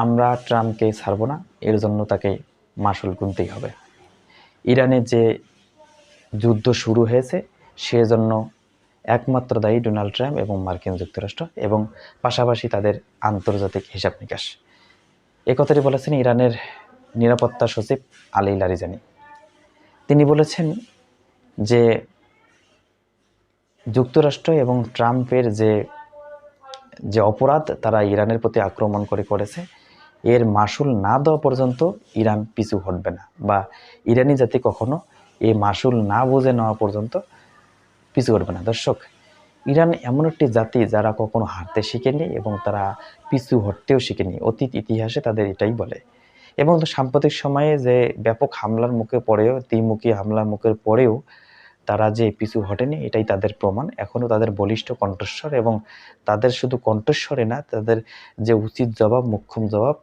আমরা ট্রাম্পকে ছাড়ব না, এর জন্য তাকে মাশুল গুনতেই হবে। ইরানের যে যুদ্ধ শুরু হয়েছে সেজন্য একমাত্র দায়ী ডোনাল্ড ট্রাম্প এবং মার্কিন যুক্তরাষ্ট্র এবং পাশাপাশি তাদের আন্তর্জাতিক হিসাব নিকাশ। এ কথাটি বলেছেন ইরানের নিরাপত্তা সচিব আলী লারিজানি। তিনি বলেছেন যে যুক্তরাষ্ট্র এবং ট্রাম্পের যে অপরাধ তারা ইরানের প্রতি আক্রমণ করেছে, এর মাশুল না দেওয়া পর্যন্ত ইরান পিছু হটবে না, বা ইরানি জাতি কখনো এই মাশুল না বুঝে নেওয়া পর্যন্ত পিছু হটবে না। দর্শক, ইরান এমন একটি জাতি যারা কখনো হারতে শিখেনি এবং তারা পিছু হটতেও শিখেনি। অতীত ইতিহাসে তাদের এটাই বলে। এবং সাম্প্রতিক সময়ে যে ব্যাপক হামলার মুখে পড়েও, দ্বিমুখী হামলার মুখের পরেও তারা যে পিছু হটেনি, এটাই তাদের প্রমাণ। এখনও তাদের বলিষ্ঠ কণ্ঠস্বর, এবং তাদের শুধু কণ্ঠস্বরে না, তাদের যে উচিত জবাব, মোক্ষম জবাব,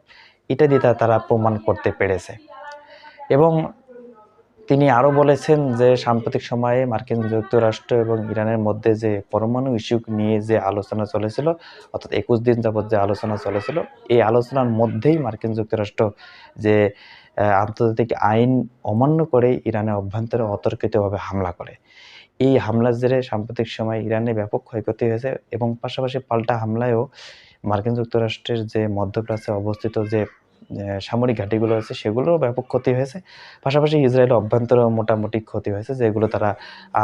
এটা দিয়ে তারা প্রমাণ করতে পেরেছে। এবং তিনি আরও বলেছেন যে সাম্প্রতিক সময়ে মার্কিন যুক্তরাষ্ট্র এবং ইরানের মধ্যে যে পরমাণু ইস্যু নিয়ে যে আলোচনা চলেছিল, অর্থাৎ 21 দিন যাবৎ যে আলোচনা চলেছিল, এই আলোচনার মধ্যেই মার্কিন যুক্তরাষ্ট্র যে আন্তর্জাতিক আইন অমান্য করে ইরানের অভ্যন্তরে অতর্কিতভাবে হামলা করে। এই হামলার জেরে সাম্প্রতিক সময়ে ইরানে ব্যাপক ক্ষয়ক্ষতি হয়েছে, এবং পাশাপাশি পাল্টা হামলায়ও মার্কিন যুক্তরাষ্ট্রের যে মধ্যপ্রাচ্যে অবস্থিত যে সামরিক ঘাঁটিগুলো আছে সেগুলোরও ব্যাপক ক্ষতি হয়েছে। পাশাপাশি ইসরায়েলের অভ্যন্তরেও মোটামুটি ক্ষতি হয়েছে, যেগুলো তারা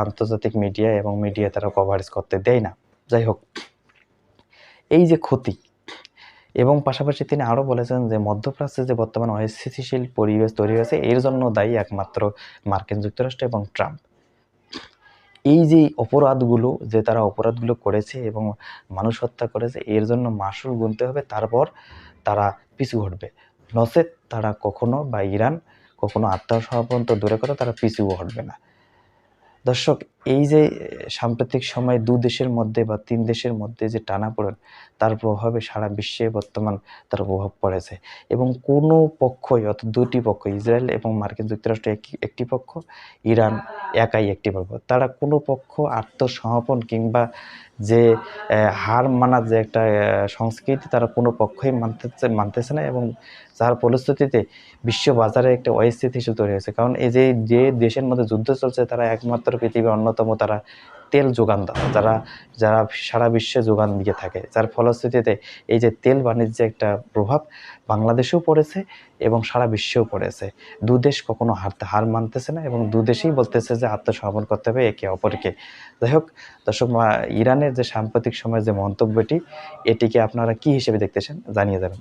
আন্তর্জাতিক মিডিয়া এবং মিডিয়া তারা কভারেজ করতে দেয় না। যাই হোক, এই যে ক্ষতি, এবং পাশাপাশি তিনি আরও বলেছেন যে মধ্যপ্রাচ্যে যে বর্তমান অস্থিতিশীল পরিবেশ তৈরি হয়েছে, এর জন্য দায়ী একমাত্র মার্কিন যুক্তরাষ্ট্র এবং ট্রাম্প। এই যে অপরাধগুলো, যে তারা অপরাধগুলো করেছে এবং মানুষ হত্যা করেছে, এর জন্য মাশুল গুনতে হবে, তারপর তারা পিছু হটবে। নচেত তারা কখনো, বা ইরান কখনো আত্মসমর্পণ তো দূরে কথা, তারা পিছুও হটবে না। দর্শক, এই যে সাম্প্রতিক সময়ে দু দেশের মধ্যে বা তিন দেশের মধ্যে যে টানাপোড়েন, তার প্রভাবে সারা বিশ্বে বর্তমান তার প্রভাব পড়েছে। এবং কোনো পক্ষই, অর্থাৎ দুটি পক্ষ, ইসরায়েল এবং মার্কিন যুক্তরাষ্ট্র একটি পক্ষ, ইরান একাই একটি পক্ষ, তারা কোনো পক্ষ আত্মসমর্পণ কিংবা যে হার মানার যে একটা সংস্কৃতি, তারা কোনো পক্ষই মানতেছে না। এবং যার ফলশ্রুতিতে বিশ্ব বাজারে একটা অস্থিতিশীল তৈরি হয়েছে। কারণ এই যে দেশের মধ্যে যুদ্ধ চলছে, তারা একমাত্র পৃথিবীর অন্যতম তারা তেল যোগানদাতা, যারা সারা বিশ্বে যোগান দিয়ে থাকে। যার ফলশ্রুতিতে এই যে তেল বাণিজ্যে একটা প্রভাব বাংলাদেশেও পড়েছে এবং সারা বিশ্বেও পড়েছে। দু দেশ কখনো হার মানতেছে না, এবং দু দেশেই বলতেছে যে আত্মসমর্পণ করতে হবে একে অপরকে। যাই হোক দর্শক, ইরানের যে সাম্প্রতিক সময়ের যে মন্তব্যটি, এটিকে আপনারা কি হিসেবে দেখতেছেন জানিয়ে যাবেন।